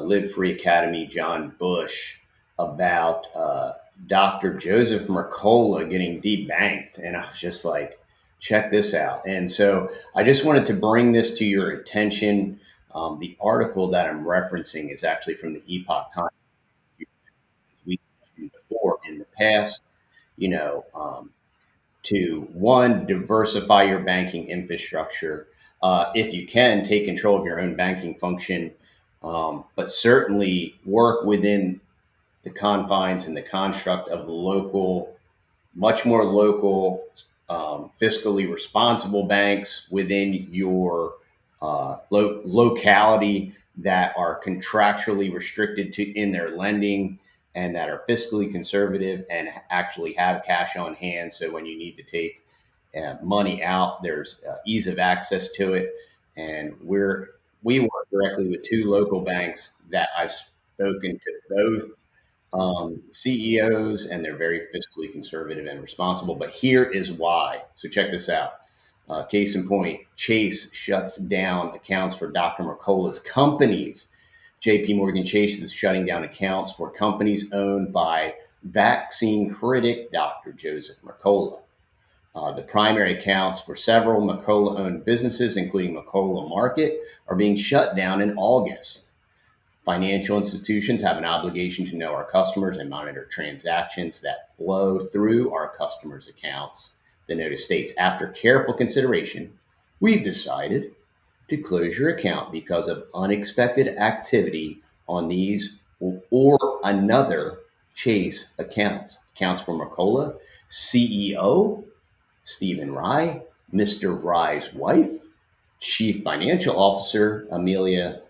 Live Free Academy, John Bush, about Dr. Joseph Mercola getting debanked. And I was just like, check this out. And so I just wanted to bring this to your attention. The article that I'm referencing is actually from the Epoch Times. We mentioned before in the past, you know, to one, diversify your banking infrastructure. If you can, take control of your own banking function, but certainly work within the confines and the construct of local, much more local, fiscally responsible banks within your locality that are contractually restricted to in their lending and that are fiscally conservative and actually have cash on hand. So when you need to take money out, there's ease of access to it. And we work directly with two local banks that I've spoken to both CEOs, and they're very fiscally conservative and responsible. But here is why. So check this out. Case in point, Chase shuts down accounts for Dr. Mercola's companies. JP Morgan Chase is shutting down accounts for companies owned by vaccine critic Dr. Joseph Mercola. The primary accounts for several Mercola-owned businesses, including Mercola Market, are being shut down in August. Financial institutions have an obligation to know our customers and monitor transactions that flow through our customers' accounts. The notice states, after careful consideration, we've decided to close your account because of unexpected activity on these or another Chase accounts. Accounts for Mercola, CEO Stephen Rye, Mr. Rye's wife, Chief Financial Officer Amelia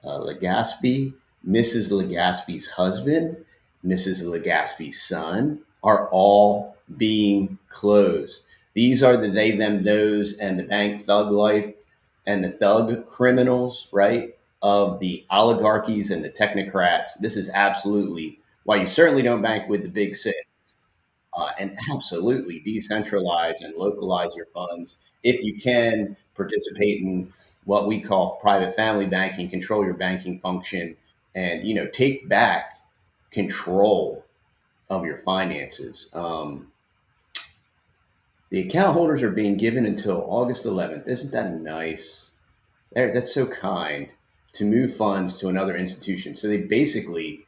Legaspi, Mrs. Legaspi's husband, Mrs. Legaspi's son are all being closed. These are the they, them, those, and the bank thug life and the thug criminals, right, of the oligarchies and the technocrats. This is absolutely why you certainly don't bank with the big six. And absolutely decentralize and localize your funds. If you can, participate in what we call private family banking, control your banking function, and take back control of your finances. The account holders are being given until August 11th. Isn't that nice? That's so kind to move funds to another institution. So they basically,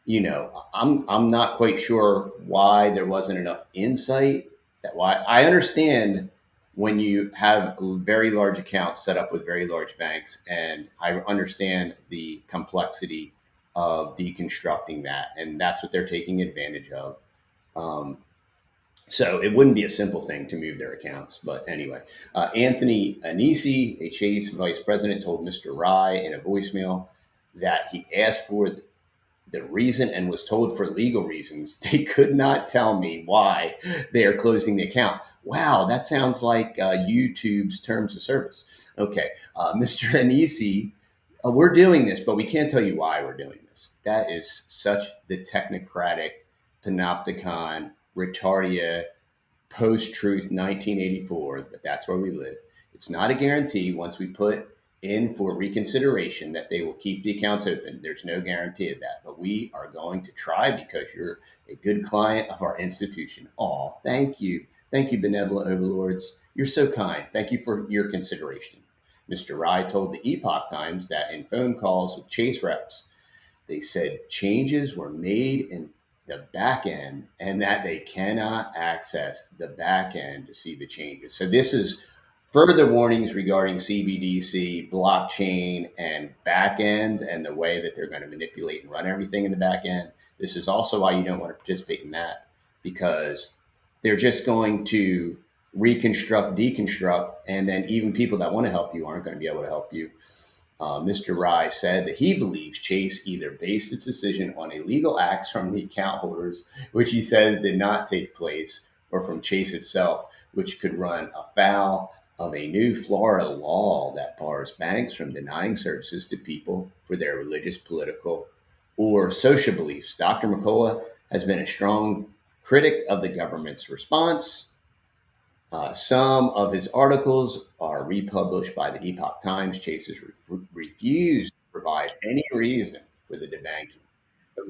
I'm not quite sure why there wasn't enough insight. Why I understand when you have very large accounts set up with very large banks, and I understand the complexity of deconstructing that, and that's what they're taking advantage of. So it wouldn't be a simple thing to move their accounts. But anyway, Anthony Odysee, a Chase vice president, told Mr. Rye in a voicemail that he asked for the reason and was told for legal reasons. They could not tell me why they are closing the account. Wow, that sounds like YouTube's terms of service. Okay, Mr. Odysee, we're doing this, but we can't tell you why we're doing this. That is such the technocratic panopticon, retardia, post-truth 1984, but that's where we live. It's not a guarantee once we put in for reconsideration that they will keep the accounts open. There's no guarantee of that, but we are going to try because you're a good client of our institution. Oh, thank you. Thank you, benevolent overlords. You're so kind. Thank you for your consideration. Mr. Rye told the Epoch Times that in phone calls with Chase reps, they said changes were made in the back end and that they cannot access the back end to see the changes. So this is further warnings regarding CBDC, blockchain, and back ends and the way that they're going to manipulate and run everything in the back end. This is also why you don't want to participate in that, because they're just going to reconstruct, deconstruct, and then even people that want to help you aren't going to be able to help you. Mr. Rye said that he believes Chase either based its decision on illegal acts from the account holders, which he says did not take place, or from Chase itself, which could run afoul of a new Florida law that bars banks from denying services to people for their religious, political, or social beliefs. Dr. Mercola has been a strong critic of the government's response. Some of his articles are republished by the Epoch Times. Chase has refused to provide any reason for the debanking.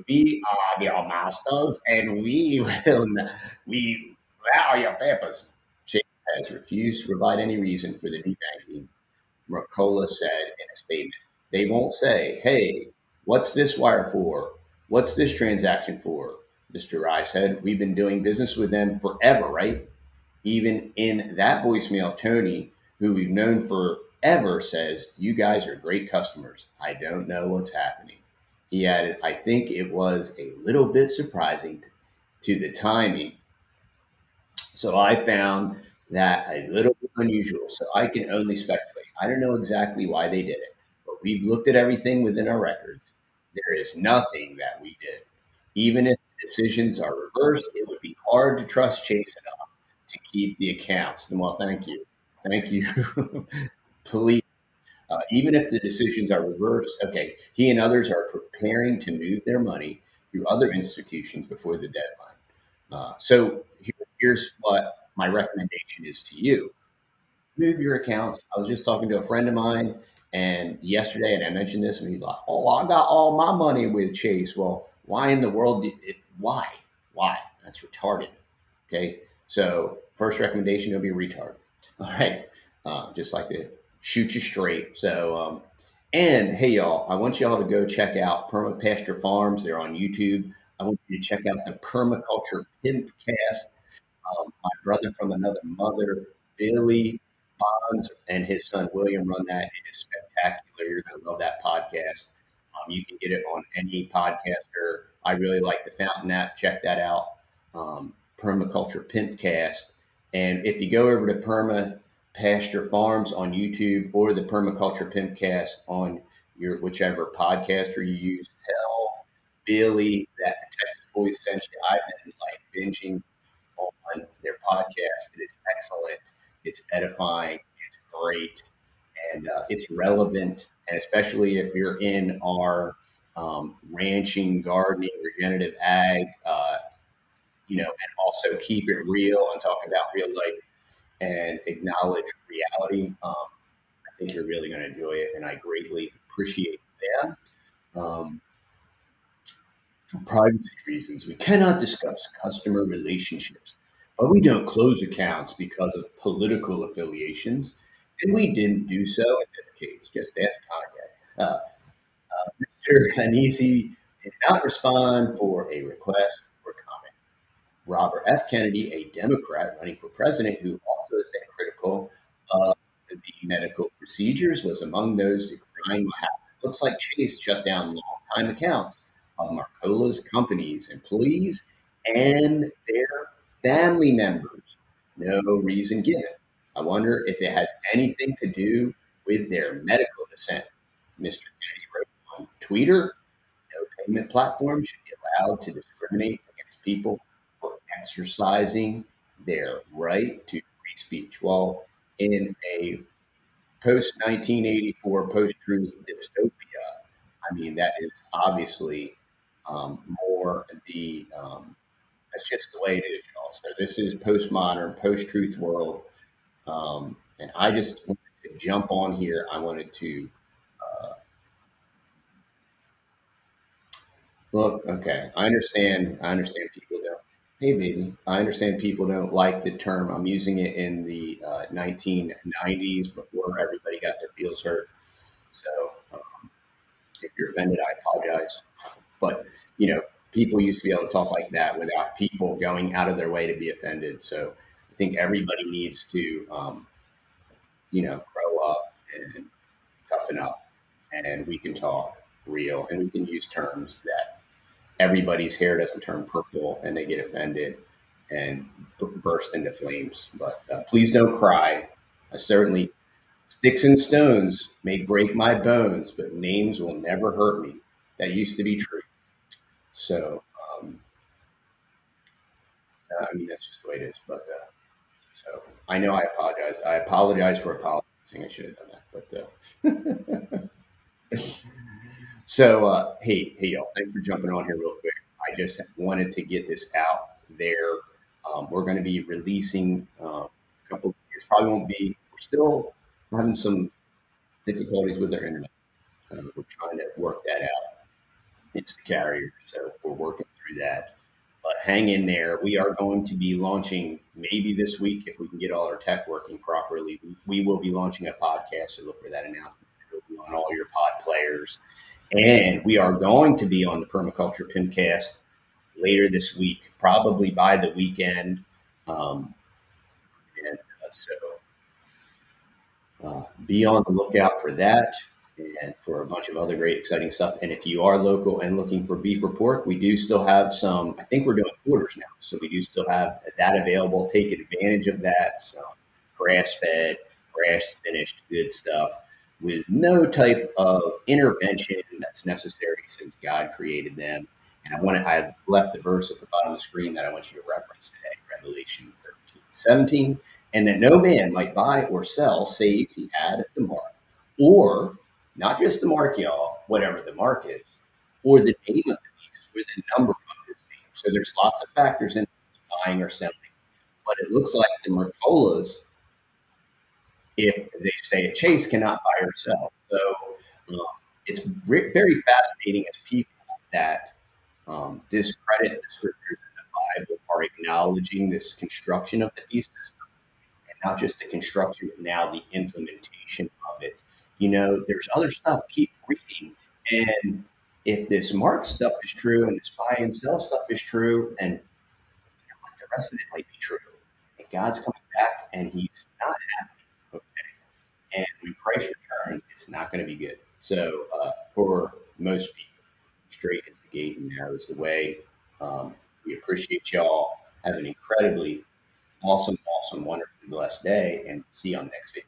We are your masters, and we where are your papers? Chase has refused to provide any reason for the debanking, Mercola said in a statement. They won't say, hey, what's this wire for? What's this transaction for? Mr. Rye said, we've been doing business with them forever, right? Even in that voicemail, Tony, who we've known forever, says, you guys are great customers. I don't know what's happening. He added, I think it was a little bit surprising to the timing. So I found that a little bit unusual. So I can only speculate. I don't know exactly why they did it, but we've looked at everything within our records. There is nothing that we did. Even if the decisions are reversed, it would be hard to trust Chase enough to keep the accounts. Well, thank you. Thank you. Please. Even if the decisions are reversed, okay, he and others are preparing to move their money through other institutions before the deadline. Here's what my recommendation is to you: move your accounts. I was just talking to a friend of mine and yesterday, and I mentioned this, and he's like, "Oh, I got all my money with Chase." Well, why in the world? Why? Why? That's retarded. Okay. So first recommendation: don't be a retard. All right. Just like to shoot you straight. And hey, y'all, I want y'all to go check out Perma Pasture Farms. They're on YouTube. I want you to check out the Permaculture Pimpcast. My brother from another mother, Billy Bonds, and his son William run that. It is spectacular. You're going to love that podcast. You can get it on any podcaster. I really like the Fountain app. Check that out. Permaculture Pimpcast. And if you go over to Perma Pasture Farms on YouTube or the Permaculture Pimpcast on your whichever podcaster you use, tell Billy that the Texas Boys sent you. I've been like binging on their podcast. It is excellent. It's edifying. It's great, and it's relevant. And especially if you're in our ranching, gardening, regenerative ag, and also keep it real and talk about real life and acknowledge reality. I think you're really going to enjoy it, and I greatly appreciate them. Um, For privacy reasons, we cannot discuss customer relationships, but we don't close accounts because of political affiliations, and we didn't do so in this case. Just ask Kanye. Mr. Hanisi did not respond for a request for comment. Robert F. Kennedy, a Democrat running for president who also has been critical of the medical procedures, was among those decrying what happened. Looks like Chase shut down long-time accounts of Mercola's companies, employees, and their family members. No reason given. I wonder if it has anything to do with their medical descent. Mr. Kennedy wrote on Twitter, no payment platform should be allowed to discriminate against people for exercising their right to free speech. Well, in a post 1984 post truth dystopia, I mean, that is obviously more that's just the way it is, y'all. So this is postmodern, post truth world. And I just wanted to jump on here. I wanted to look, okay. I understand people don't. Hey, baby. I understand people don't like the term. I'm using it in the 1990s before everybody got their feels hurt. So if you're offended, I apologize. But people used to be able to talk like that without people going out of their way to be offended. So I think everybody needs to, grow up and toughen up, and we can talk real, and we can use terms that everybody's hair doesn't turn purple and they get offended and burst into flames. But please don't cry. I certainly, sticks and stones may break my bones, but names will never hurt me. That used to be true. So, I mean, that's just the way it is. But so I know I apologize. I apologize for apologizing. I should have done that. But hey, y'all, thanks for jumping on here real quick. I just wanted to get this out there. We're going to be releasing a couple of years. Probably won't be. We're still having some difficulties with our internet. We're trying to work that out. It's the carrier, so we're working through that. But hang in there. We are going to be launching maybe this week if we can get all our tech working properly. We will be launching a podcast, so look for that announcement. It'll be on all your pod players. And we are going to be on the Permaculture Pimcast later this week, probably by the weekend. And so be on the lookout for that and for a bunch of other great, exciting stuff. And if you are local and looking for beef or pork, we do still have some. I think we're doing quarters now, so we do still have that available. Take advantage of that. Some grass-fed, grass-finished, good stuff with no type of intervention that's necessary since God created them. And I left the verse at the bottom of the screen that I want you to reference today, Revelation 13:17, and that no man might buy or sell save he had the mark, or not just the mark, y'all, whatever the mark is, or the name of the beast, or the number of his name. So there's lots of factors in buying or selling. But it looks like the Mercolas, if they stay at Chase, cannot buy or sell. So um, it's very fascinating as people that discredit the scriptures in the Bible are acknowledging this construction of the beast system, and not just the construction, but now the implementation of it. There's other stuff. Keep reading, and if this Mark stuff is true and this buy and sell stuff is true, and the rest of it might be true, and God's coming back, and He's not happy. Okay, and when Christ returns, it's not going to be good. So for most people, straight is the gate and narrow is the way. We appreciate y'all. Have an incredibly awesome, wonderfully blessed day, and see you on the next video.